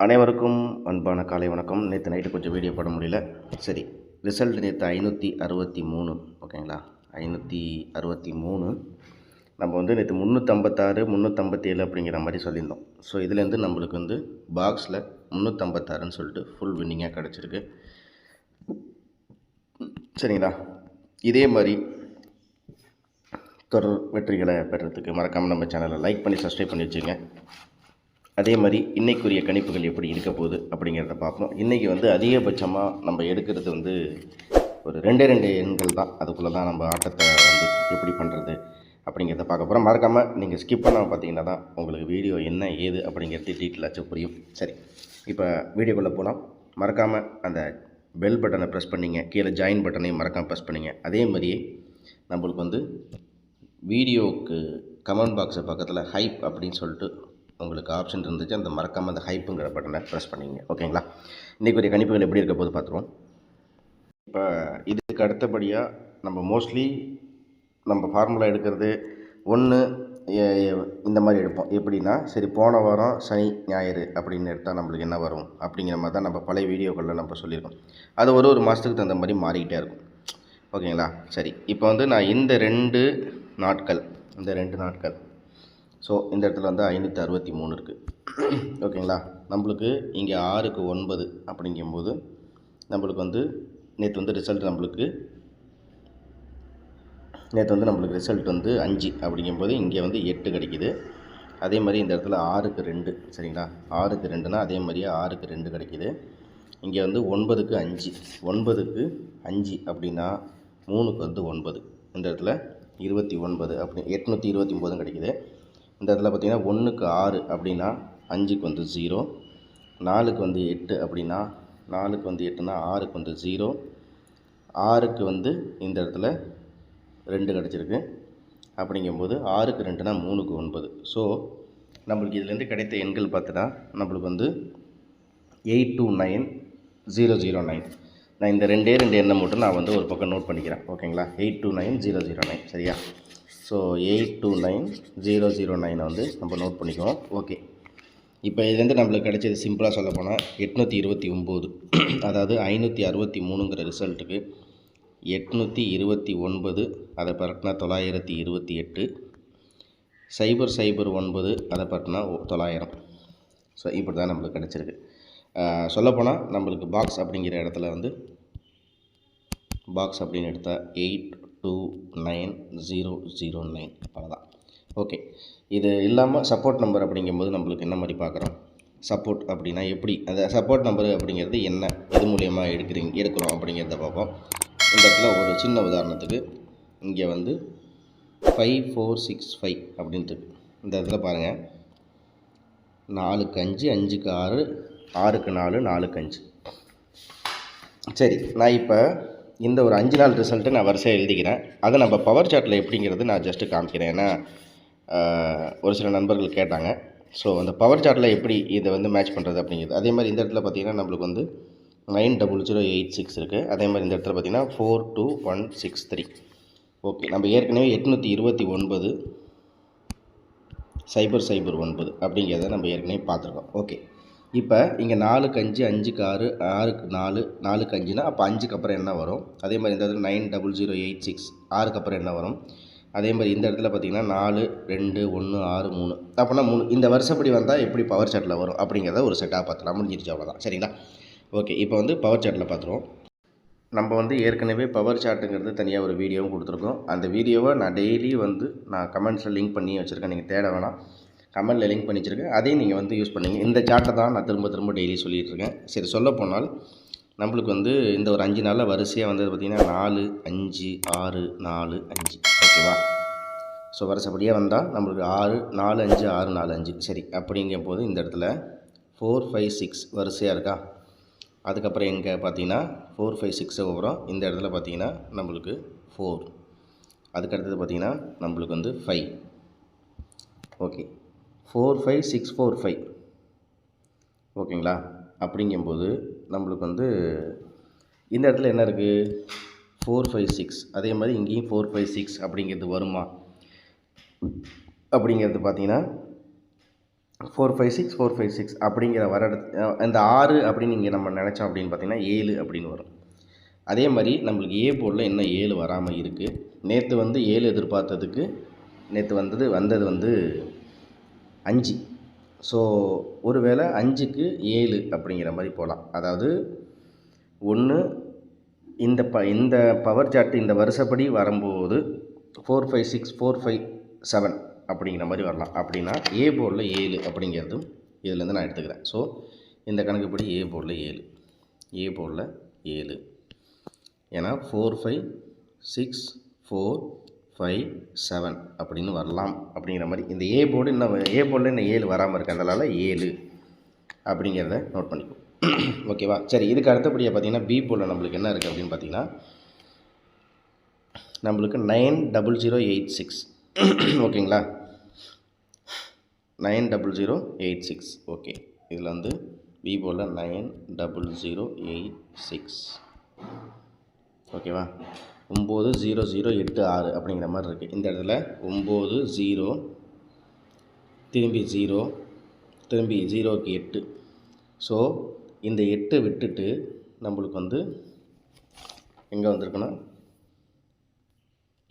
அனைவருக்கும் அன்பான காலை வணக்கம். நேற்று நைட்டு கொஞ்சம் வீடியோ போட முடியல. சரி, ரிசல்ட் நேற்று 563. ஓகேங்களா, 563. நம்ம வந்து நேற்று 356 357 அப்படிங்கிற மாதிரி சொல்லியிருந்தோம். ஸோ இதுலேருந்து நம்மளுக்கு வந்து பாக்ஸில் 356ன்னு சொல்லிட்டு ஃபுல் வின்னிங்காக கிடச்சிருக்கு. சரிங்களா, இதே மாதிரி தொடர் வெற்றிகளை பெறுறதுக்கு மறக்காமல் நம்ம சேனலை லைக் பண்ணி சப்ஸ்கிரைப் பண்ணி வச்சுங்க. அதே மாதிரி இன்றைக்குரிய கணிப்புகள் எப்படி இருக்க போகுது அப்படிங்கிறத பார்ப்போம். இன்றைக்கி வந்து அதிகபட்சமாக நம்ம எடுக்கிறது வந்து ஒரு 2 எண்கள் தான். அதுக்குள்ளே தான் நம்ம ஆட்டத்தை வந்து எப்படி பண்ணுறது அப்படிங்கிறத பார்க்க போகிறோம். மறக்காமல் நீங்கள் ஸ்கிப் பண்ணாமல் பார்த்தீங்கன்னா தான் உங்களுக்கு வீடியோ என்ன ஏது அப்படிங்கிறது டீட்டெயிலாச்சும் புரியும். சரி, இப்போ வீடியோக்குள்ளே போகலாம். மறக்காமல் அந்த பெல் பட்டனை ப்ரெஸ் பண்ணிங்க, கீழே ஜாயின் பட்டனையும் மறக்காமல் ப்ரெஸ் பண்ணிங்க. அதே மாதிரியே நம்மளுக்கு வந்து வீடியோவுக்கு கமெண்ட் பாக்ஸு பக்கத்தில் ஹைப் அப்படின்னு சொல்லிட்டு உங்களுக்கு ஆப்ஷன் இருந்துச்சு. அந்த மறக்காமல் அந்த ஹைப்புங்கிற பட்டனை ப்ரெஸ் பண்ணிங்க. ஓகேங்களா, இன்றைக்கி ஒரு கணிப்புகள் எப்படி இருக்க போது பார்த்துருவோம். இப்போ இதுக்கு அடுத்தபடியாக நம்ம மோஸ்ட்லி நம்ம ஃபார்முலா எடுக்கிறது ஒன்று இந்த மாதிரி எடுப்போம். எப்படின்னா, சரி போன வாரம் சனி ஞாயிறு அப்படின்னு எடுத்தால் நம்மளுக்கு என்ன வரும் அப்படிங்கிற மாதிரி தான் நம்ம பழைய வீடியோக்களில் நம்ம சொல்லியிருக்கோம். அது ஒரு மாதத்துக்கு தகுந்த மாதிரி மாறிக்கிட்டே இருக்கும். ஓகேங்களா, சரி இப்போ வந்து நான் இந்த ரெண்டு நாட்கள் ஸோ இந்த இடத்துல வந்து 563 இருக்குது. ஓகேங்களா, நம்மளுக்கு இங்கே 6க்கு 9 அப்படிங்கும்போது நம்மளுக்கு வந்து நேற்று வந்து ரிசல்ட் நம்மளுக்கு 5 அப்படிங்கும்போது இங்கே வந்து 8 கிடைக்கிது. அதே மாதிரி இந்த இடத்துல 6க்கு 2. சரிங்களா, 6க்கு 2னா அதே மாதிரியே 6க்கு 2 கிடைக்கிது. இங்கே வந்து 9க்கு 5. 9க்கு 5 அப்படின்னா 3க்கு வந்து 9. இந்த இடத்துல 29 அப்படி 829 கிடைக்கிது. இந்த இடத்துல பார்த்திங்கன்னா 1க்கு 6 அப்படின்னா 5க்கு வந்து 0. 4க்கு வந்து 8 அப்படின்னா 4க்கு வந்து 8னா 6க்கு வந்து 0. 6க்கு வந்து இந்த இடத்துல 2 கிடச்சிருக்கு. அப்படிங்கும்போது 6க்கு 2னா 3க்கு 9. ஸோ நம்மளுக்கு இதுலேருந்து கிடைத்த எண்கள் பார்த்துட்டா நம்மளுக்கு வந்து 829009. நான் இந்த ரெண்டு எண்ணை மட்டும் நான் வந்து ஒரு பக்கம் நோட் பண்ணிக்கிறேன். ஓகேங்களா, 829009. சரியா, ஸோ 829009 வந்து நம்ம நோட் பண்ணிக்குவோம். ஓகே, இப்போ இதுலேருந்து நம்மளுக்கு கிடைச்சது சிம்பிளாக சொல்ல போனால் 829. அதாவது 563ங்கிற ரிசல்ட்டுக்கு 829 அதை பரட்டினா 928, 009 அதை பரட்டினா 900. ஸோ இப்படி தான் நம்மளுக்கு கிடச்சிருக்கு. சொல்லப்போனால் நம்மளுக்கு பாக்ஸ் அப்படிங்கிற இடத்துல வந்து பாக்ஸ் அப்படின்னு எடுத்தால் 829009 அவ்வளோதான். ஓகே, இது இல்லாமல் சப்போர்ட் நம்பர் அப்படிங்கும்போது நம்மளுக்கு என்ன மாதிரி பார்க்குறோம். சப்போர்ட் அப்படின்னா எப்படி, அந்த சப்போர்ட் நம்பர் அப்படிங்கிறது என்ன, எது மூலயமா எடுக்கிறோம் அப்படிங்கிறத பார்ப்போம். இந்த இடத்துல ஒரு சின்ன உதாரணத்துக்கு இங்கே வந்து 5465 அப்படின்ட்டு இந்த இடத்துல பாருங்கள். 4க்கு 5, 5க்கு 6, 6க்கு 4, 4க்கு 5. சரி, நான் இப்போ இந்த ஒரு 5 நாள் ரிசல்ட்டை நான் வரிசையாக எழுதிக்கிறேன். அதை நம்ம பவர் சார்ட்டில் எப்படிங்கிறது நான் ஜஸ்ட்டு காமிக்கிறேன். ஏன்னா ஒரு சில நண்பர்கள் கேட்டாங்க. ஸோ அந்த பவர் சார்ட்டில் எப்படி இதை வந்து மேட்ச் பண்ணுறது அப்படிங்கிறது. அதே மாதிரி இந்த இடத்துல பார்த்திங்கன்னா நம்மளுக்கு வந்து 90086 இருக்குது. அதே மாதிரி இந்த இடத்துல பார்த்திங்கன்னா 42163. ஓகே, நம்ம ஏற்கனவே 829 009 அப்படிங்கிறத நம்ம ஏற்கனவே பார்த்துருக்கோம். ஓகே, இப்போ இங்கே 4க்கு 5, 5க்கு 6, 6க்கு 4, 4க்கு 5னா அப்போ 5க்கு அப்புறம் என்ன வரும். அதே மாதிரி இந்த இடத்துல 90086 6க்கு அப்புறம் என்ன வரும். அதே மாதிரி இந்த இடத்துல பார்த்திங்கன்னா 4, 2, 1, 6, 3 அப்படின்னா 3. இந்த வருஷப்படி வந்தால் எப்படி பவர் சார்ட்டில் வரும் அப்படிங்கிறத ஒரு செட்டாக பார்த்துலாம். முடிஞ்சிருச்சு, அவ்வளோதான். சரிங்களா, ஓகே, இப்போ வந்து பவர் சார்ட்டில் பார்த்துருவோம். நம்ம வந்து ஏற்கனவே பவர் சார்ட்டுங்கிறது தனியாக ஒரு வீடியோவும் கொடுத்துருக்கோம். அந்த வீடியோவை நான் டெய்லி வந்து நான் கமெண்ட்ஸில் லிங்க் பண்ணி வச்சுருக்கேன். நீங்கள் தேட வேணாம், கமெண்டில் லிங்க் பண்ணி வச்சுருக்கேன். அதையும் நீங்கள் வந்து யூஸ் பண்ணிங்க. இந்த சார்ட்டை தான் நான் திரும்ப டெய்லி சொல்லிகிட்ருக்கேன். சரி, சொல்ல போனால் நம்மளுக்கு வந்து இந்த ஒரு 5 நாளில் வரிசையாக வந்து பார்த்திங்கன்னா 4, 5, 6, 4, 5. ஓகேவா, ஸோ வருஷப்படியாக வந்தால் நம்மளுக்கு 6, 4, 5, 6, 4, 5. சரி, அப்படிங்கும் போது இந்த இடத்துல 4, 5, 6 வரிசையாக இருக்கா. அதுக்கப்புறம் எங்கே பார்த்தீங்கன்னா 4, 5, 6 அப்புறம் இந்த இடத்துல பார்த்திங்கன்னா நம்மளுக்கு 4. அதுக்கடுத்தது பார்த்திங்கன்னா நம்மளுக்கு வந்து 5. ஓகே, 4, 5, 6, 4, 5. ஓகேங்களா, அப்படிங்கும்போது நம்மளுக்கு வந்து இந்த இடத்துல என்ன இருக்குது, 4, 5, 6. அதே மாதிரி இங்கேயும் 4, 5, 6 அப்படிங்கிறது வருமா அப்படிங்கிறது பார்த்திங்கன்னா 4 5 6 4 5 6 அப்படிங்கிற வர இந்த 6 அப்படின்னு இங்கே நம்ம நினச்சோம் அப்படின்னு பார்த்திங்கன்னா 7 அப்படின்னு வரும். அதே மாதிரி நம்மளுக்கு ஏ போர்டில் இன்னும் 7 வராமல் இருக்குது. நேற்று வந்து 7 எதிர்பார்த்ததுக்கு நேற்று வந்தது வந்து 5. ஸோ ஒருவேளை 5க்கு 7 அப்படிங்கிற மாதிரி போகலாம். அதாவது ஒன்று இந்த பவர் சார்ட் இந்த வருஷப்படி வரும்போது 4 5 6 4 5 7 அப்படிங்கிற மாதிரி வரலாம். அப்படின்னா ஏ போர்டில் 7 அப்படிங்கிறதும் இதிலேருந்து நான் எடுத்துக்கிறேன். ஸோ இந்த கணக்குப்படி ஏ போர்டில் 7 ஏன்னா 4 5 6 4 5 7 அப்படின்னு வரலாம் அப்படிங்கிற மாதிரி. இந்த ஏ போர்டில் இன்னும் 7 வராமல் இருக்கிறதுனால 7 அப்படிங்கிறத நோட் பண்ணிக்கும். ஓகேவா? சரி, இதுக்கு அடுத்தபடியாக பார்த்திங்கன்னா பி போர்டில் நம்மளுக்கு என்ன இருக்குது அப்படின்னு பார்த்திங்கன்னா நம்மளுக்கு 90086. ஓகேங்களா? 90086. ஓகே, இதில் வந்து பி போர்டில் 90086. ஓகேவா? 90086 அப்படிங்கிற மாதிரி இருக்குது. இந்த இடத்துல 90 திரும்பி 0 திரும்பி 0க்கு 8. ஸோ இந்த 8 விட்டுட்டு நம்மளுக்கு வந்து எங்கே வந்திருக்குன்னா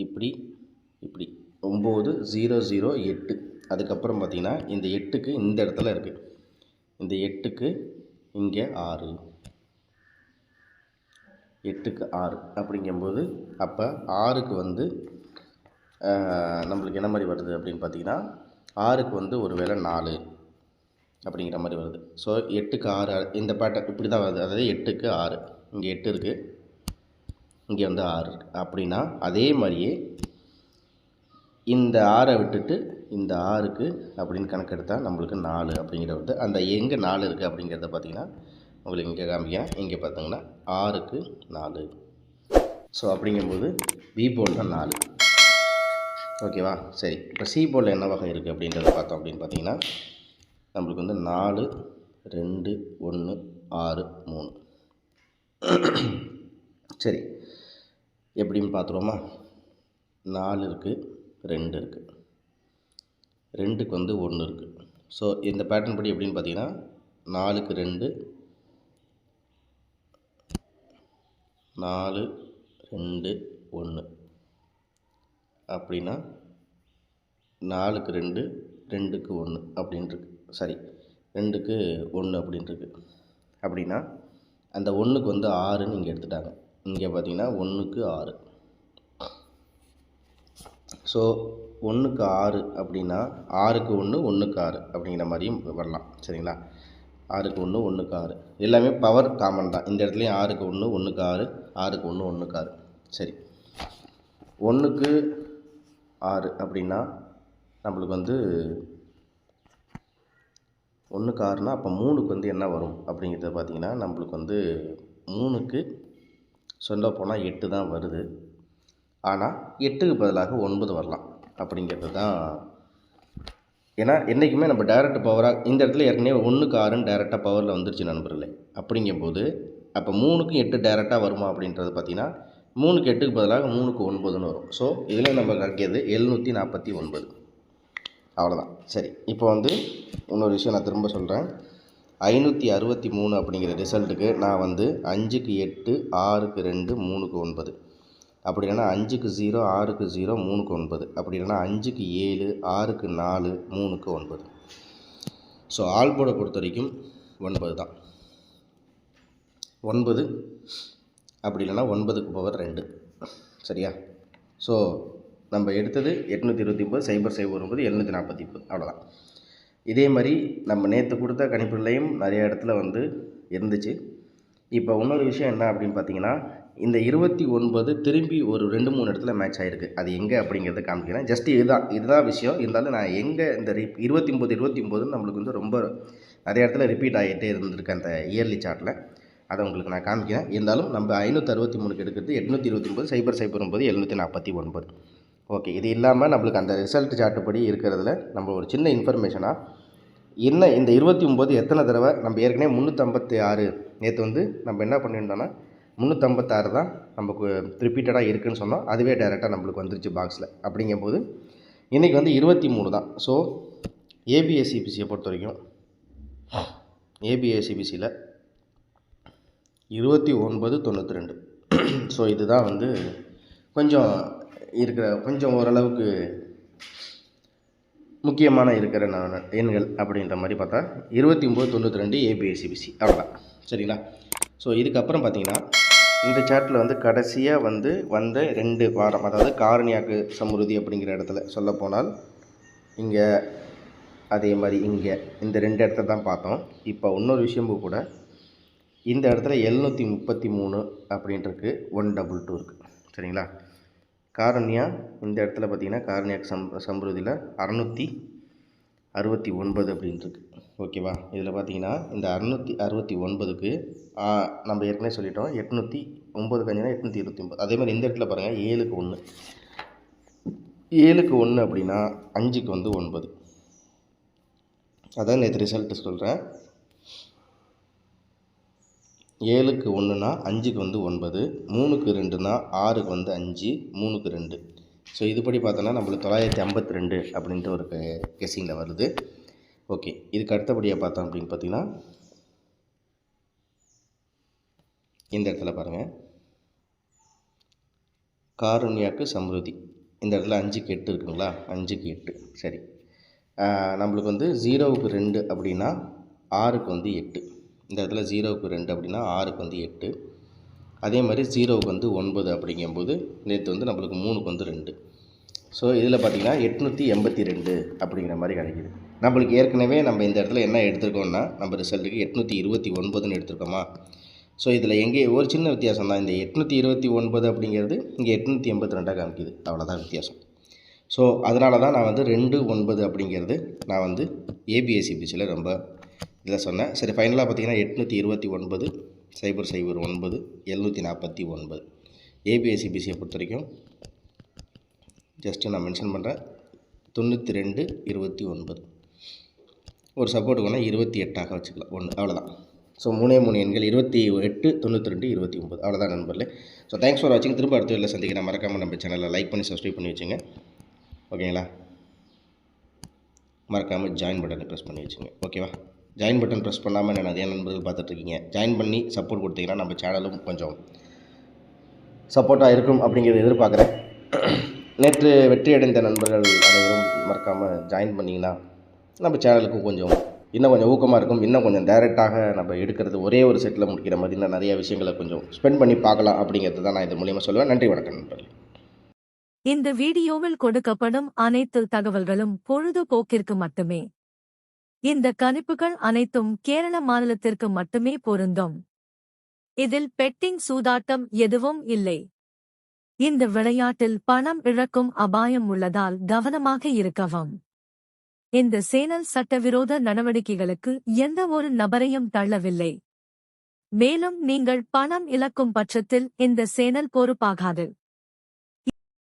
இப்படி 9008. அதுக்கப்புறம் பார்த்திங்கன்னா இந்த 8க்கு இந்த இடத்துல இருக்குது. இந்த 8க்கு இங்கே 6, 8க்கு 6 அப்படிங்கும்போது அப்போ 6க்கு வந்து நம்மளுக்கு என்ன மாதிரி வருது அப்படின்னு பார்த்திங்கன்னா 6க்கு வந்து ஒரு வேளை 4 அப்படிங்கிற மாதிரி வருது. ஸோ 8க்கு 6 இந்த பேட்டர்ன் இப்படி தான் வருது. அதாவது 8க்கு 6, இங்கே 8 இருக்குது, இங்கே வந்து 6 இருக்குது. அப்படின்னா அதே மாதிரியே இந்த 6 விட்டுட்டு இந்த 6க்கு அப்படின்னு கணக்கெடுத்தால் நம்மளுக்கு 4 அப்படிங்கிற வருது. அந்த எங்கே 4 இருக்குது அப்படிங்கிறத பார்த்திங்கன்னா உங்களுக்கு இங்கே காமிக்க, இங்கே பார்த்தீங்கன்னா 6க்கு 4. ஸோ அப்படிங்கும்போது பி போர்டில் 4. ஓகேவா? சரி, இப்போ சி போர்டில் என்ன வகை இருக்குது அப்படின்றத பார்த்தோம் அப்படின்னு பார்த்தீங்கன்னா நம்மளுக்கு வந்து 4 2 1 6 3. சரி, எப்படின்னு பார்த்துருவோமா? 4 இருக்குது, 2 இருக்குது, 2க்கு வந்து 1 இருக்குது. ஸோ இந்த பேட்டர்ன் படி எப்படின்னு பார்த்தீங்கன்னா 4க்கு 2 4 2 1 அப்படின்னா 4க்கு 2 2க்கு 1 அப்படின்ட்டுருக்கு. சரி, 2க்கு 1 அப்படின்ட்டுருக்கு. அப்படின்னா அந்த 1க்கு வந்து 6ன்னு இங்கே எடுத்துட்டாங்க. இங்கே பார்த்தீங்கன்னா 1க்கு 6. ஸோ 1க்கு 6 அப்படின்னா 6க்கு 1 1க்கு 6 அப்படிங்கிற மாதிரியும் வரலாம். சரிங்களா? 6க்கு 1 1க்கு 6 எல்லாமே பவர் காமன் தான். இந்த இடத்துலையும் 6க்கு 1 1க்கு 6, 6க்கு 1 1க்கு 6. சரி, 1க்கு 6 அப்படின்னா நம்மளுக்கு வந்து 1க்கு 6னா அப்போ 3க்கு வந்து என்ன வரும் அப்படிங்கிறத பார்த்திங்கன்னா நம்மளுக்கு வந்து 3க்கு சொல்ல போனால் 8 தான் வருது. ஆனால் 8க்கு பதிலாக 9 வரலாம் அப்படிங்கிறது தான். ஏன்னா என்றைக்குமே நம்ம டைரக்ட் பவராக இந்த இடத்துல ஏற்கனவே 1க்கு 6ன்னு டைரெக்டாக பவரில் வந்துருச்சு நண்பர்களே. அப்படிங்கும்போது அப்போ 3க்கு 8 டைரெக்டாக வருமா அப்படின்றது பார்த்திங்கன்னா 3க்கு 8க்கு பதிலாக 3க்கு 9ன்னு வரும். ஸோ இதில் நம்ம கிடைக்கிறது 749. அவ்வளோதான். சரி, இப்போ வந்து இன்னொரு விஷயம் நான் திரும்ப சொல்கிறேன். 563 அப்படிங்கிற ரிசல்ட்டுக்கு நான் வந்து 5க்கு 8 6க்கு 2 3க்கு 9 அப்படி இல்லைன்னா 5க்கு 0 6க்கு 0 3க்கு 9 அப்படி இல்லைன்னா 5க்கு 7 6க்கு 4 3க்கு 9. ஸோ ஆல் போர்டை பொறுத்த வரைக்கும் 9 தான். 9 அப்படி இல்லைன்னா 9க்கு பவர் 2. சரியா? ஸோ நம்ம எடுத்தது 829 0 0 9 749. அவ்வளோதான். இதே மாதிரி நம்ம நேற்று கொடுத்த கணிப்புலையும் நிறைய இடத்துல வந்து இருந்துச்சு. இப்போ இன்னொரு விஷயம் என்ன அப்படின்னு பார்த்தீங்கன்னா இந்த 29 திரும்பி ஒரு 2-3 இடத்துல மேட்ச் ஆகிருக்கு. அது எங்கே அப்படிங்கிறத காமிக்கிறேன். ஜஸ்ட் இதுதான் விஷயம். இருந்தாலும் நான் எங்கே இந்த 29 நம்மளுக்கு வந்து ரொம்ப நிறைய இடத்துல ரிப்பீட் ஆகிட்டே இருந்திருக்கு அந்த இயர்லி சார்ட்டில். அதை உங்களுக்கு நான் காமிக்கிறேன். இருந்தாலும் நம்ம 563க்கு எடுக்கிறது 829 0 0 9 749. ஓகே, இது இல்லாமல் நம்மளுக்கு அந்த ரிசல்ட் சார்ட்டுப்படி இருக்கிறதுல நம்ம ஒரு சின்ன இன்ஃபர்மேஷனாக என்ன இந்த 29 எத்தனை தடவை நம்ம ஏற்கனவே 356 நேற்று வந்து நம்ம என்ன பண்ணியிருந்தோன்னா 356 தான் நமக்கு ரிப்பீட்டடாக இருக்குதுன்னு சொன்னோம். அதுவே டைரெக்டாக நம்மளுக்கு வந்துருச்சு பாக்ஸில். அப்படிங்கும்போது இன்றைக்கி வந்து 23 தான். ஸோ ஏபிஎஸ்சிபிசியை பொறுத்த வரைக்கும் ஏபிஎஸ்சிபிசியில் 2992. ஸோ இதுதான் வந்து கொஞ்சம் கொஞ்சம் ஓரளவுக்கு முக்கியமான இருக்கிற எண்கள் அப்படின்ற மாதிரி பார்த்தா 2992 ஏபிஎஸ்சிபிசி அவ்வளோதான். சரிங்களா? ஸோ இதுக்கப்புறம் பார்த்தீங்கன்னா இந்த சார்ட்டில் வந்து கடைசியாக வந்த 2 வாரம், அதாவது காரணியாக்கு சமுருதி அப்படிங்கிற இடத்துல சொல்லப்போனால் இங்கே அதே மாதிரி இங்கே இந்த 2 இடத்த தான் பார்த்தோம். இப்போ இன்னொரு விஷயமும் கூட இந்த இடத்துல 733 அப்படின்ட்டுருக்கு, 122 இருக்குது. சரிங்களா? காரணியா இந்த இடத்துல பார்த்திங்கன்னா காரணியாக்கு சம்புருதியில் 669 அப்படின்ட்டுருக்கு. ஓகேவா? இதில் பார்த்திங்கன்னா இந்த 669க்கு நம்ம ஏற்கனவே சொல்லிட்டோம் 809 கஞ்சினா 829. அதே மாதிரி இந்த இடத்துல பாருங்கள் 7க்கு 1, 7க்கு 1 அப்படின்னா 5க்கு 9. அதான் நேற்று ரிசல்ட்டு சொல்கிறேன். 7க்கு 1னா 5க்கு 9, 3க்கு 2னா 6க்கு 5, 3க்கு 2. ஸோ இதுபடி பார்த்தோன்னா நம்மளுக்கு 952 அப்படின்ட்டு ஒரு கெஸ்ஸிங்கில் வருது. ஓகே, இதுக்கு அடுத்தபடியாக பார்த்தோம் அப்படின்னு பார்த்தீங்கன்னா இந்த இடத்துல பாருங்கள் காரணியாக்கு சம்ருதி இந்த இடத்துல 5க்கு 8 இருக்குங்களா? 5க்கு 8. சரி, நம்மளுக்கு 0க்கு 2 அப்படின்னா 6க்கு 8. இந்த இடத்துல 0க்கு 2 அப்படின்னா 6க்கு 8. அதே மாதிரி 0க்கு 9 அப்படிங்கும்போது நேற்று நம்மளுக்கு 3க்கு 2. ஸோ இதில் பார்த்திங்கன்னா 882 அப்படிங்கிற மாதிரி கிடைக்கிது. நம்மளுக்கு ஏற்கனவே நம்ம இந்த இடத்துல என்ன எடுத்துருக்கோம்னா நம்ம ரிசல்ட்டுக்கு 829ன்னு எடுத்துருக்கோமா? ஸோ இதில் எங்கே ஒரு சின்ன வித்தியாசம் தான். இந்த 829 அப்படிங்கிறது இங்கே 882 காமிக்குது, அவ்வளோதான் வித்தியாசம். ஸோ அதனால தான் நான் 29 அப்படிங்கிறது நான் ஏபிஎஸ்சிபிசியில் ரொம்ப இதில் சொன்னேன். சரி, ஃபைனலாக பார்த்திங்கன்னா 829 009 749 ஏபிஎஸ்சிபிசியை பொறுத்த வரைக்கும் ஜஸ்ட்டு நான் மென்ஷன் பண்ணுறேன் 92 29. ஒரு சப்போர்ட்டுக்கு வேணால் 28ஆக வச்சுக்கலாம், 1 அவ்வளோதான். ஸோ 3 எண்கள் 28 92 29 அவ்வளோதான் நண்பர்களே. ஸோ தேங்க்ஸ் ஃபார் வாட்சிங். திரும்ப அடுத்த வீடியோவில் சந்திக்கிறேன். மறக்காமல் நம்ம சேனலில் லைக் பண்ணி சப்ஸ்கிரைப் பண்ணி வச்சுங்க. ஓகேங்களா? மறக்காமல் ஜாயின் பட்டனை ப்ரெஸ் பண்ணி வச்சுங்க. ஓகேவா? ஜாயின் பட்டன் ப்ரெஸ் பண்ணாமல் என்ன நிறைய நண்பர்கள் பார்த்துட்ருக்கீங்க. ஜாயின் பண்ணி சப்போர்ட் கொடுத்தீங்கன்னா நம்ம சேனலும் கொஞ்சம் சப்போர்ட்டாக இருக்கும் அப்படிங்கிறத எதிர்பார்க்குறேன். நேற்று வெற்றி அடைந்த நண்பர்கள் அனைவரும் மறக்காமல் ஜாயின் பண்ணிங்கன்னா நம்ம சேனலுக்கும் இன்னும் கொஞ்சம் ஊக்கமாக இருக்கும். இன்னும் கொஞ்சம் டைரெக்டாக நம்ம எடுக்கிறது ஒரே ஒரு செட்டில் முடிக்கிற மாதிரி இன்னும் நிறைய விஷயங்களை கொஞ்சம் ஸ்பெண்ட் பண்ணி பார்க்கலாம் அப்படிங்கிறது தான் நான் இது மூலியமாக சொல்லுவேன். நன்றி, வணக்கம் நண்பர்கள். இந்த வீடியோவில் கொடுக்கப்படும் அனைத்து தகவல்களும் பொழுதுபோக்கிற்கு மட்டுமே. இந்த கணிப்புகள் அனைத்தும் கேரள மாநிலத்திற்கு மட்டுமே பொருந்தும். இதில் பெட்டிங் சூதாட்டம் எதுவும் இல்லை. இந்த விளையாட்டில் பணம் இழக்கும் அபாயம் உள்ளதால் கவனமாக இருக்கவும். இந்த சேனல் சட்டவிரோத நடவடிக்கைகளுக்கு எந்த ஒரு நபரையும் தள்ளவில்லை. மேலும் நீங்கள் பணம் இழக்கும் பட்சத்தில் இந்த சேனல் பொறுப்பாகாது.